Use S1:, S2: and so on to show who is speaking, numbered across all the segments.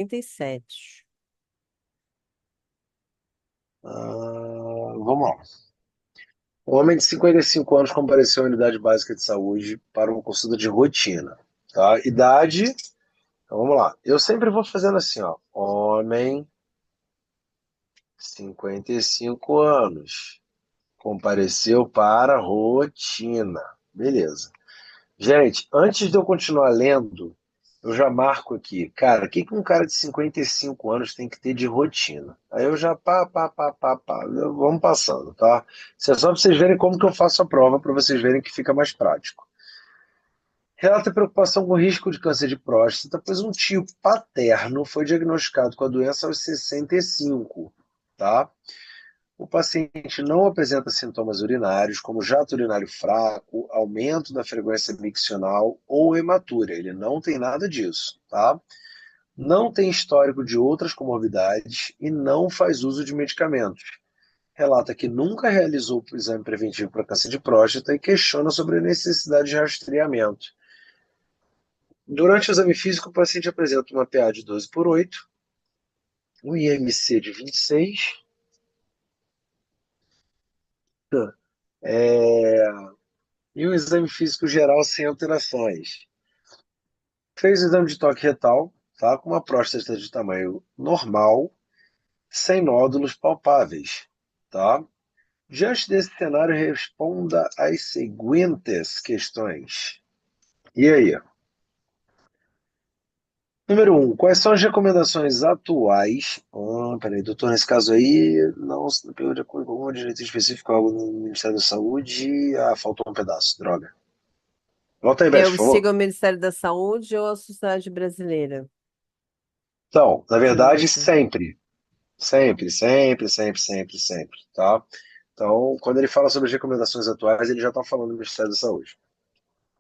S1: 37.
S2: Vamos lá. Um homem de 55 anos compareceu à unidade básica de saúde para uma consulta de rotina. Tá? Idade. Então vamos lá. Eu sempre vou fazendo assim, ó. Homem, 55 anos. Compareceu para rotina. Beleza. Gente, antes de eu continuar lendo, eu já marco aqui, cara, o que que um cara de 55 anos tem que ter de rotina? Aí eu já pá, vamos passando, tá? Isso é só para vocês verem como que eu faço a prova, para vocês verem que fica mais prático. Relata preocupação com risco de câncer de próstata, pois um tio paterno foi diagnosticado com a doença aos 65, tá? O paciente não apresenta sintomas urinários, como jato urinário fraco, aumento da frequência miccional ou hematúria. Ele não tem nada disso, tá? Não tem histórico de outras comorbidades e não faz uso de medicamentos. Relata que nunca realizou o exame preventivo para câncer de próstata e questiona sobre a necessidade de rastreamento. Durante o exame físico, o paciente apresenta uma PA de 12/8, um IMC de 26, e um exame físico geral sem alterações. Fez o exame de toque retal, tá? Com uma próstata de tamanho normal, sem nódulos palpáveis, tá? Diante desse cenário, responda às seguintes questões. E aí? Número um, quais são as recomendações atuais? Peraí, doutor, nesse caso aí, não se pegou de acordo com alguma diretriz específica, algo no Ministério da Saúde. Ah, faltou um pedaço, droga. Volta aí, Beth, por
S1: Eu
S2: favor.
S1: sigo o Ministério da Saúde ou a Sociedade Brasileira
S2: Então, na
S1: de
S2: verdade,
S1: Urologia?
S2: sempre. Sempre, tá? Então, quando ele fala sobre as recomendações atuais, ele já está falando do Ministério da Saúde,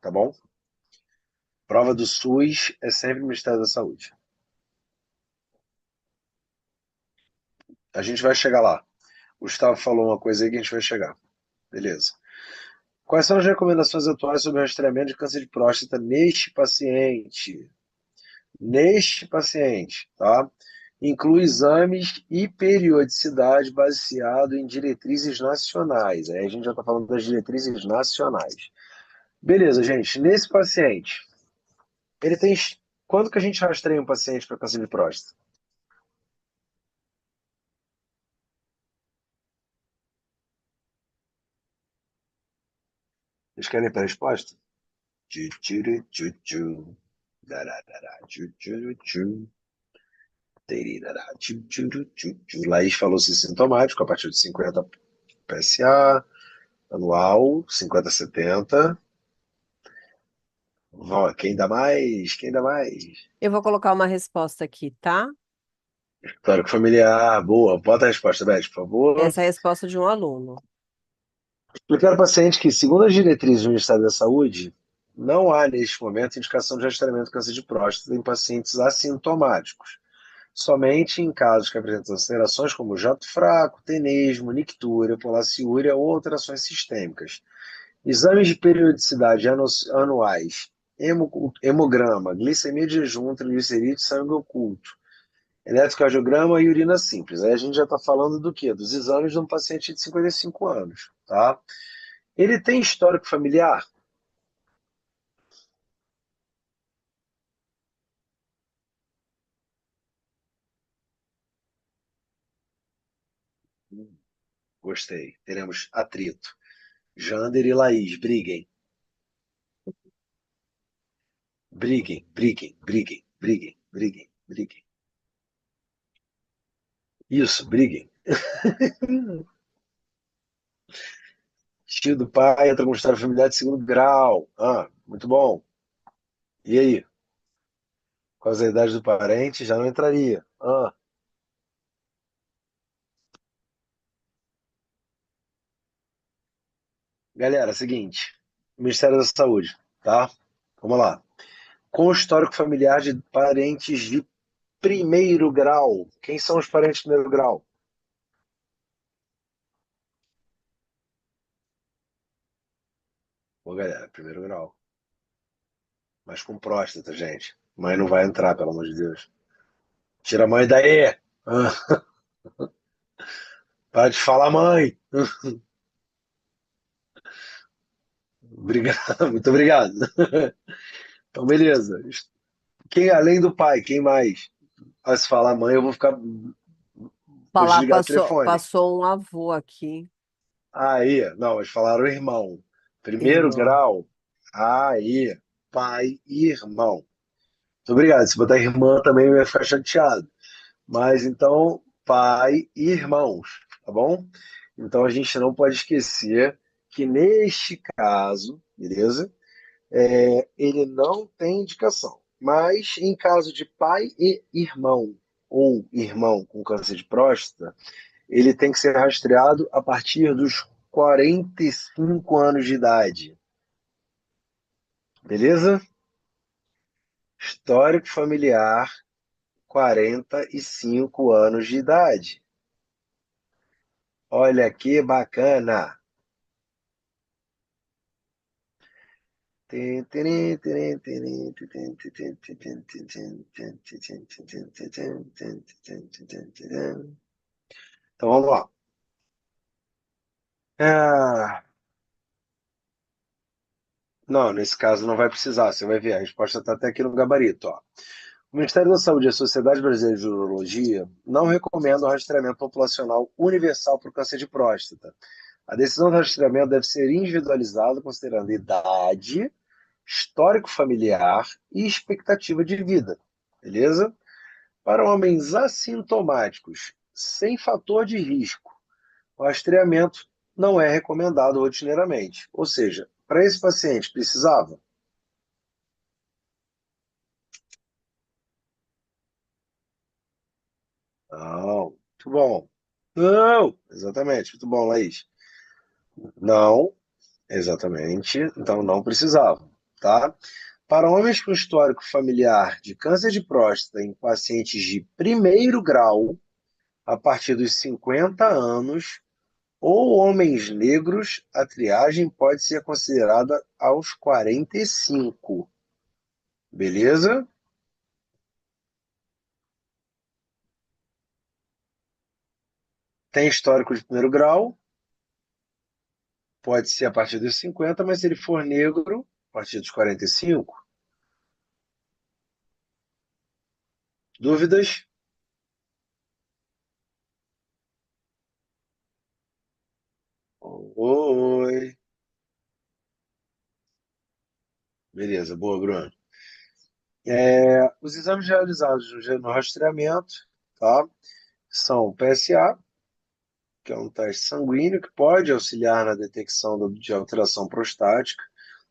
S2: tá bom? Prova do SUS é sempre o Ministério da Saúde. A gente vai chegar lá. O Gustavo falou uma coisa aí que a gente vai chegar. Beleza. Quais são as recomendações atuais sobre o rastreamento de câncer de próstata neste paciente? Neste paciente, tá? Inclui exames e periodicidade baseado em diretrizes nacionais. Aí a gente já está falando das diretrizes nacionais. Beleza, gente. Nesse paciente, ele tem. Quando que a gente rastreia um paciente para câncer de próstata? Vocês querem para a resposta? Tchu, tchu, tchu, tchu. Dararara, tchu, tchu, tchu. Terirará, tchu, tchu, tchu, tchu. Laís falou se sintomático a partir de 50 PSA, anual, 50/70. Quem dá mais? Quem dá mais?
S1: Eu vou colocar uma resposta aqui, tá?
S2: Histórico familiar, boa. Bota a resposta, Beth, por favor.
S1: Essa é a resposta de um aluno.
S2: Explicar ao paciente que, segundo as diretrizes do Ministério da Saúde, não há, neste momento, indicação de rastreamento de câncer de próstata em pacientes assintomáticos. Somente em casos que apresentam alterações como jato fraco, tenesmo, nictúria, polaciúria ou alterações sistêmicas. Exames de periodicidade anuais, hemograma, glicemia de jejum, triglicerídeos, sangue oculto, eletrocardiograma e urina simples. Aí a gente já está falando do quê? Dos exames de um paciente de 55 anos, tá? Ele tem histórico familiar? Gostei. Teremos atrito. Jander e Laís, briguem. Briguem. Isso, briguem. Tio do pai entra com história familiar de segundo grau. Ah, muito bom. E aí? Com a idade do parente, já não entraria. Ah, galera, seguinte. Ministério da Saúde, tá? Vamos lá. Com histórico familiar de parentes de primeiro grau. Quem são os parentes de primeiro grau? Pô, galera, primeiro grau. Mas com próstata, gente. Mãe não vai entrar, pelo amor de Deus. Tira a mãe daí. Ah, para de falar, mãe. Obrigado, muito obrigado. Então, beleza. Quem além do pai, quem mais? Ah, se falar mãe, eu vou ficar. Vou
S1: Falar,
S2: desligar o
S1: passou,
S2: telefone.
S1: passou um avô aqui,
S2: Aí, não, mas falaram irmão. Primeiro
S1: irmão.
S2: grau, aí, pai e irmão. Muito obrigado. Se botar irmã também eu ia ficar chateado. Mas então, pai e irmãos, tá bom? Então a gente não pode esquecer que neste caso, beleza? Ele não tem indicação. Mas em caso de pai e irmão, ou irmão com câncer de próstata, ele tem que ser rastreado a partir dos 45 anos de idade. Beleza? Histórico familiar, 45 anos de idade. Olha que bacana. Então vamos lá. Ah, não, nesse caso não vai precisar, você vai ver, a resposta está até aqui no gabarito. Ó. O Ministério da Saúde e a Sociedade Brasileira de Urologia não recomendam o rastreamento populacional universal para o câncer de próstata. A decisão de rastreamento deve ser individualizada considerando idade, histórico familiar e expectativa de vida. Beleza? Para homens assintomáticos, sem fator de risco, o rastreamento não é recomendado rotineiramente. Ou seja, para esse paciente precisava? Não. Muito bom. Não, exatamente. Muito bom, Laís. Não, exatamente. Então não precisava, tá? Para homens com histórico familiar de câncer de próstata em pacientes de primeiro grau, a partir dos 50 anos, ou homens negros, a triagem pode ser considerada aos 45. Beleza? Tem histórico de primeiro grau, pode ser a partir dos 50, mas se ele for negro, a partir dos 45. Dúvidas? Oi. Beleza, boa, Bruno. Os exames realizados no rastreamento, tá? São o PSA, que é um teste sanguíneo que pode auxiliar na detecção de alteração prostática.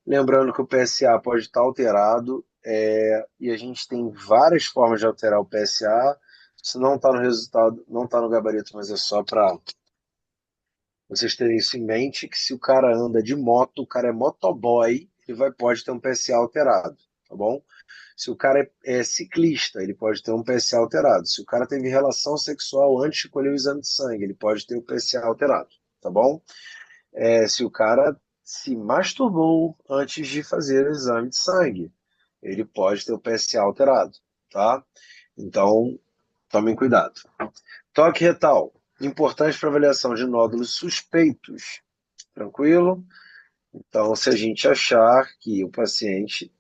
S2: Lembrando que o PSA pode estar alterado, e a gente tem várias formas de alterar o PSA. Isso não está no resultado, não está no gabarito, mas é só para vocês terem isso em mente, que se o cara anda de moto, o cara é motoboy, pode ter um PSA alterado, tá bom? Se o cara é ciclista, ele pode ter um PSA alterado. Se o cara teve relação sexual antes de colher o exame de sangue, ele pode ter o PSA alterado, tá bom? Se o cara se masturbou antes de fazer o exame de sangue, ele pode ter o PSA alterado, tá? Então, tomem cuidado. Toque retal, importante para avaliação de nódulos suspeitos, tranquilo? Então, se a gente achar que o paciente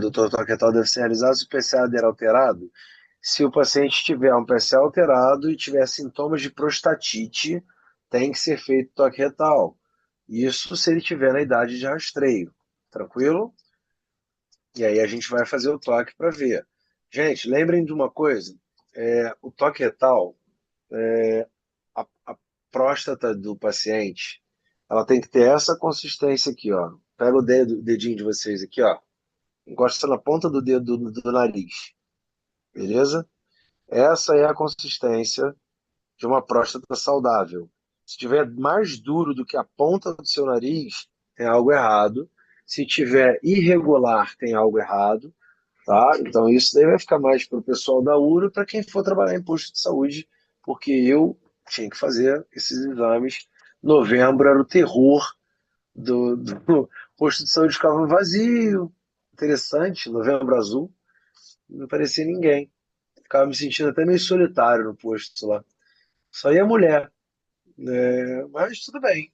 S2: do toque retal deve ser realizado se o PSA der alterado, se o paciente tiver um PSA alterado e tiver sintomas de prostatite, tem que ser feito toque retal. Isso se ele tiver na idade de rastreio. Tranquilo? E aí a gente vai fazer o toque para ver. Gente, lembrem de uma coisa: o toque retal, a próstata do paciente, ela tem que ter essa consistência aqui, ó. Pega o dedinho de vocês aqui, ó. Encosta na ponta do dedo do nariz, beleza? Essa é a consistência de uma próstata saudável. Se tiver mais duro do que a ponta do seu nariz, tem algo errado. Se tiver irregular, tem algo errado, tá? Então isso daí vai ficar mais para o pessoal da URO, para quem for trabalhar em posto de saúde, porque eu tinha que fazer esses exames. Novembro era o terror do posto de saúde, ficava vazio. Interessante, novembro azul, não parecia ninguém. ficava me sentindo até meio solitário no posto lá. Só ia mulher, né? Mas tudo bem,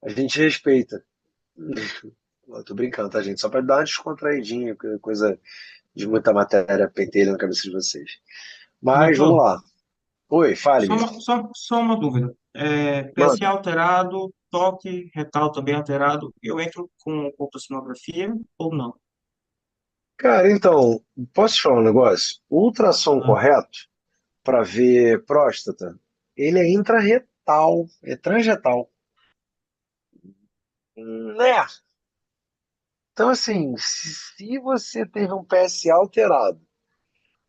S2: a gente respeita. Eu tô brincando, tá, gente? Só pra dar uma descontraidinha, coisa de muita matéria pentelha na cabeça de vocês. Mas vamos
S3: Doutor,
S2: lá. Oi,
S3: só
S2: fale-me.
S3: só uma dúvida. PSA
S2: Manda.
S3: alterado, toque retal também alterado, eu entro com ultrassonografia ou não?
S2: Cara, então, posso te falar um negócio? O ultrassom
S3: Ah,
S2: correto para ver próstata, ele é intrarretal, é transretal. Né? Então, assim, se você teve um PSA alterado,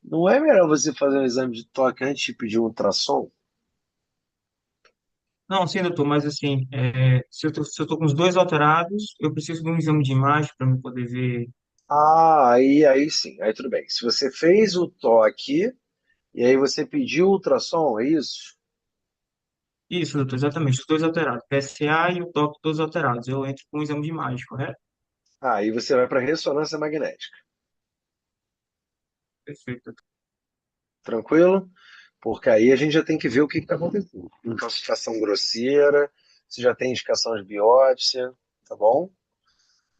S2: não é melhor você fazer um exame de toque antes de pedir um ultrassom?
S3: não, sim, doutor, mas assim, se eu tô com os dois alterados, eu preciso de um exame de imagem para eu poder ver.
S2: Ah, aí sim, aí tudo bem. Se você fez o toque e aí você pediu o ultrassom, é isso?
S3: Isso, doutor, exatamente, os dois alterados, PSA e o toque todos alterados. Eu entro com um exame de imagem, correto?
S2: Aí você vai para ressonância magnética.
S3: Perfeito, doutor.
S2: Tranquilo? Porque aí a gente já tem que ver o que está acontecendo. Intoxicação grosseira, se já tem indicação de biópsia, tá bom?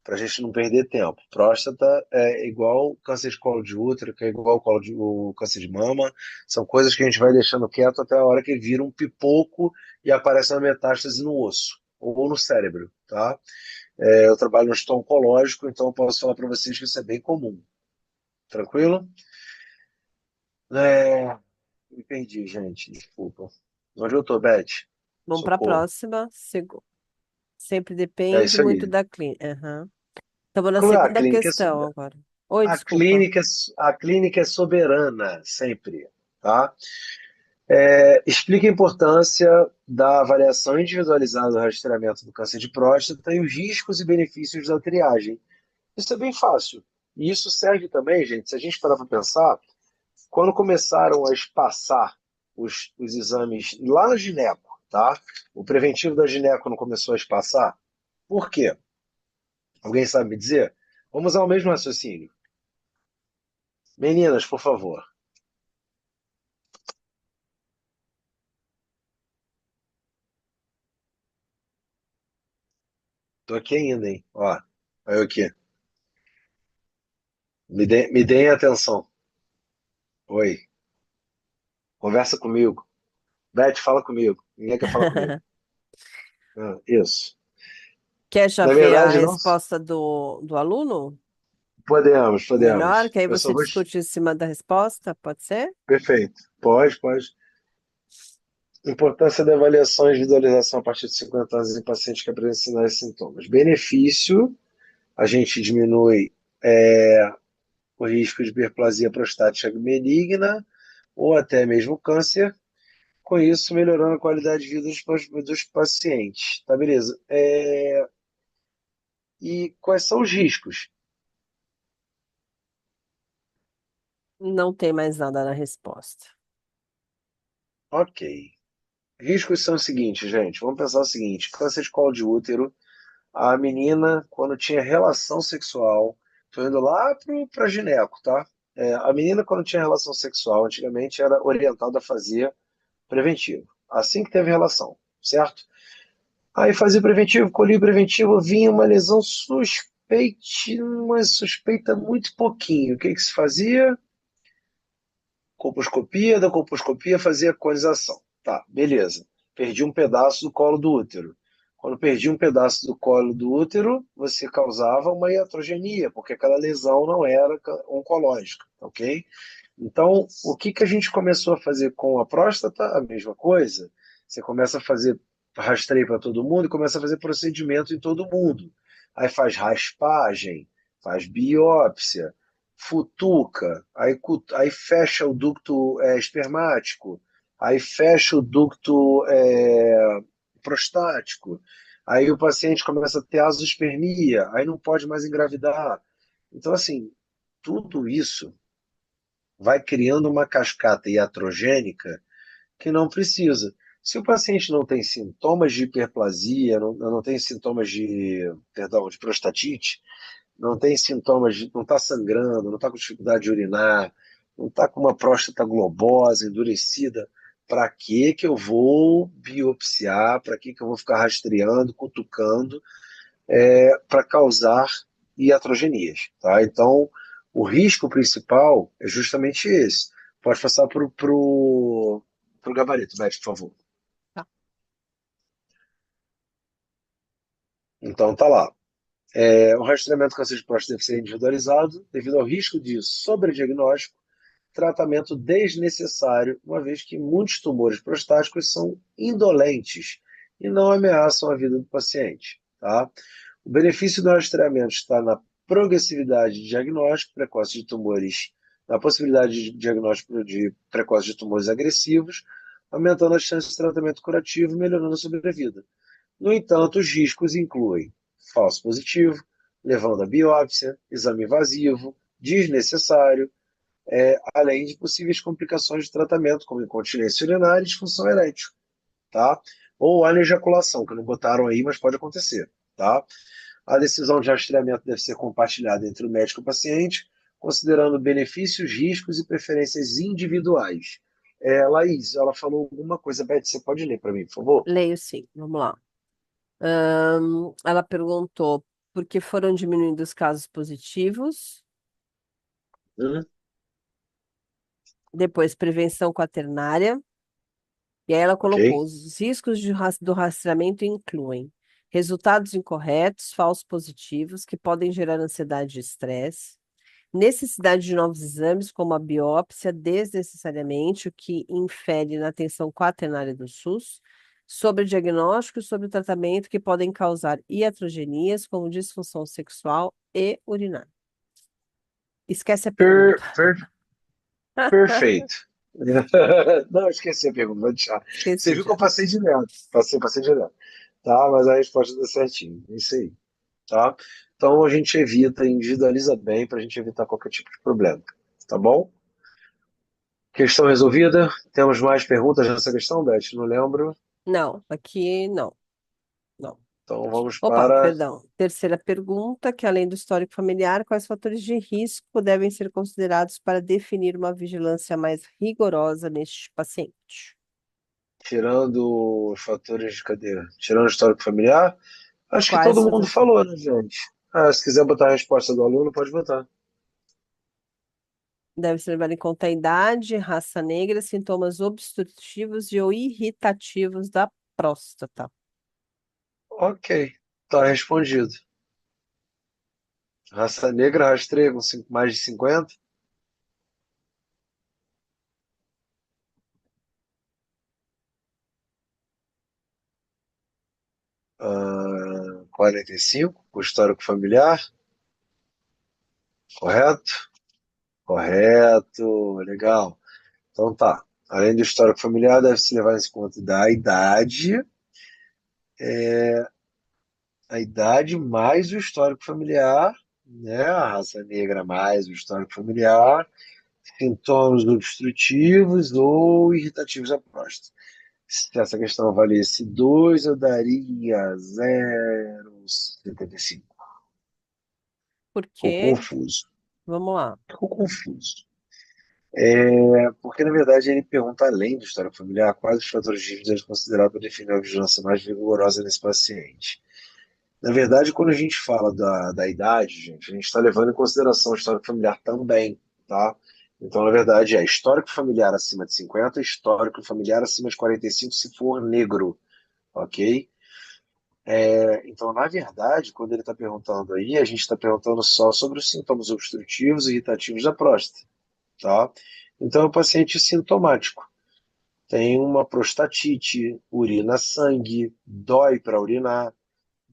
S2: Para a gente não perder tempo. Próstata é igual câncer de colo de útero, que é igual o câncer de mama. São coisas que a gente vai deixando quieto até a hora que vira um pipoco e aparece uma metástase no osso ou no cérebro, tá? Eu trabalho no hospital oncológico, então eu posso falar para vocês que isso é bem comum. Tranquilo? É, me perdi, gente. Desculpa. Onde eu tô, Beth?
S1: Vamos para a
S2: Socorro.
S1: próxima. Sempre
S2: É
S1: depende
S2: isso
S1: muito
S2: aí.
S1: da clínica. Estamos na
S2: A
S1: segunda
S2: clínica,
S1: questão agora. Oi,
S2: a
S1: desculpa.
S2: clínica, a clínica é soberana, sempre, tá? Explica a importância da avaliação individualizada do rastreamento do câncer de próstata e os riscos e benefícios da triagem. Isso é bem fácil. E isso serve também, gente, se a gente parar para pensar, quando começaram a espaçar os exames lá na gineco, tá? O preventivo da gineco não começou a espaçar. Por quê? Alguém sabe me dizer? Vamos ao mesmo raciocínio. Meninas, por favor. Tô aqui ainda, hein? Ó, olha eu aqui. Me deem atenção. Oi, conversa comigo. Beth, fala comigo. Ninguém quer falar comigo. Isso.
S1: Quer já
S2: Na
S1: ver a
S2: verdade, não
S1: resposta do aluno?
S2: podemos,
S1: Melhor,
S2: podemos.
S1: que aí
S2: Eu só
S1: você
S2: vou.
S1: discute em cima da resposta, pode ser?
S2: Perfeito. Pode, pode. Importância da avaliação e visualização a partir de 50 anos em pacientes que apresentam sinais e sintomas. Benefício: a gente diminui o risco de hiperplasia prostática benigna ou até mesmo câncer, com isso melhorando a qualidade de vida dos pacientes. Tá, beleza. E quais são os riscos?
S1: Não tem mais nada na resposta.
S2: Ok. Riscos são os seguintes, gente. Vamos pensar o seguinte: câncer de colo de útero, a menina, quando tinha relação sexual, tô indo lá para gineco, tá? A menina, quando tinha relação sexual, antigamente era orientada a fazer preventivo. Assim que teve relação, certo? Aí fazia preventivo, colhia preventivo, vinha uma lesão suspeita, uma suspeita muito pouquinho. O que que se fazia? Colposcopia, da colposcopia fazia conização. Tá, beleza. Perdi um pedaço do colo do útero. Quando perdi um pedaço do colo do útero, você causava uma iatrogenia, porque aquela lesão não era oncológica, ok? Então, o que que a gente começou a fazer com a próstata? A mesma coisa. Você começa a fazer rastreio para todo mundo e começa a fazer procedimento em todo mundo. Aí faz raspagem, faz biópsia, futuca, aí fecha o ducto espermático, aí fecha o ducto prostático, aí o paciente começa a ter azoospermia, aí não pode mais engravidar. Então, assim, tudo isso vai criando uma cascata iatrogênica que não precisa. Se o paciente não tem sintomas de hiperplasia, não tem sintomas perdão, de prostatite, não tem sintomas de, não está sangrando, não está com dificuldade de urinar, não está com uma próstata globosa, endurecida. Para que que eu vou biopsiar? Para que que eu vou ficar rastreando, cutucando, para causar iatrogenias, tá? Então, o risco principal é justamente esse. Pode passar pro gabarito, Beth, por favor.
S1: Tá.
S2: Então, tá lá. O rastreamento do câncer de próstata deve ser individualizado devido ao risco de sobrediagnóstico, tratamento desnecessário, uma vez que muitos tumores prostáticos são indolentes e não ameaçam a vida do paciente, tá? O benefício do rastreamento está na progressividade de diagnóstico precoce de tumores, na possibilidade de diagnóstico precoce de tumores agressivos, aumentando as chances de tratamento curativo e melhorando a sobrevida. No entanto, os riscos incluem falso positivo, levando a biópsia, exame invasivo, desnecessário, além de possíveis complicações de tratamento, como incontinência urinária e disfunção erétil, tá? Ou anejaculação, que não botaram aí, mas pode acontecer, tá? A decisão de rastreamento deve ser compartilhada entre o médico e o paciente, considerando benefícios, riscos e preferências individuais. Laís, ela falou alguma coisa, Beth, você pode ler para mim, por favor?
S1: Leio sim, vamos lá. Ela perguntou por que foram diminuindo os casos positivos,
S2: Hum,
S1: depois prevenção quaternária, e aí ela
S2: ok.
S1: colocou os riscos do rastreamento incluem resultados incorretos, falsos positivos, que podem gerar ansiedade e estresse, necessidade de novos exames, como a biópsia, desnecessariamente, o que infere na atenção quaternária do SUS, sobre diagnóstico e sobre tratamento que podem causar iatrogenias, como disfunção sexual e urinária. Esquece a
S2: Per-
S1: pergunta.
S2: per- Perfeito. Não, esqueci a pergunta, vou deixar. Você
S1: Esqueci
S2: viu que eu
S1: já.
S2: passei direto. Passei direto. Tá, mas a resposta deu certinho. É isso aí. Tá? Então a gente evita, individualiza bem para a gente evitar qualquer tipo de problema. Tá bom? Questão resolvida. Temos mais perguntas nessa questão, Beth? Não lembro.
S1: Não, aqui não. Não.
S2: Então vamos
S1: Opa,
S2: para.
S1: perdão. Terceira pergunta, que além do histórico familiar, quais fatores de risco devem ser considerados para definir uma vigilância mais rigorosa neste paciente?
S2: Tirando os fatores de cadeia, tirando o histórico familiar, acho que
S1: Quais
S2: todo mundo
S1: fatores?
S2: falou, né, gente? Se quiser botar a resposta do aluno, pode botar.
S1: Deve-se levar em conta a idade, raça negra, sintomas obstrutivos e ou irritativos da próstata.
S2: Ok, tá respondido. Raça negra, rastreia com mais de 50. 45, o histórico familiar, correto? Correto, legal. Então tá. Além do histórico familiar, deve-se levar em conta da idade, a idade mais o histórico familiar, né? A raça negra mais o histórico familiar, sintomas obstrutivos ou irritativos da próstata. Se essa questão valesse 2, eu daria 0,75.
S1: Por
S2: Ficou
S1: quê?
S2: confuso.
S1: Vamos lá.
S2: Ficou confuso. Porque, na verdade, ele pergunta, além do histórico familiar, quais os fatores de risco devem considerar para definir a vigilância mais vigorosa nesse paciente. Na verdade, quando a gente fala da idade, gente, a gente está levando em consideração o histórico familiar também, tá? Então, na verdade, é histórico familiar acima de 50, histórico familiar acima de 45 se for negro, ok? Então, na verdade, quando ele está perguntando aí, a gente está perguntando só sobre os sintomas obstrutivos e irritativos da próstata, tá? Então, é um paciente sintomático. Tem uma prostatite, urina sangue, dói para urinar,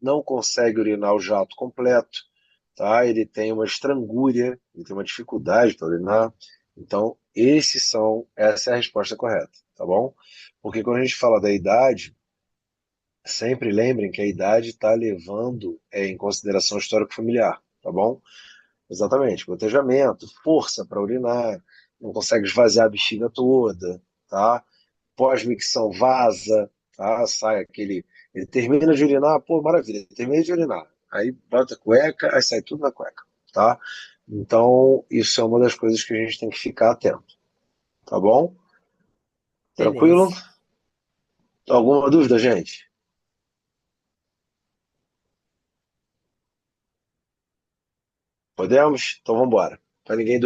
S2: não consegue urinar o jato completo, tá? Ele tem uma estrangúria, ele tem uma dificuldade para urinar. Então, essa é a resposta correta, tá bom? Porque quando a gente fala da idade, sempre lembrem que a idade está levando em consideração o histórico familiar, tá bom? Exatamente, gotejamento, força para urinar, não consegue esvaziar a bexiga toda, tá? Pós-micção vaza, tá? Sai aquele. Ele termina de urinar, pô, maravilha, ele termina de urinar. Aí bota a cueca, aí sai tudo na cueca, tá? Então, isso é uma das coisas que a gente tem que ficar atento, tá bom? Tranquilo?
S1: Beleza.
S2: Alguma dúvida, gente? Podemos? Então vamos embora. Para ninguém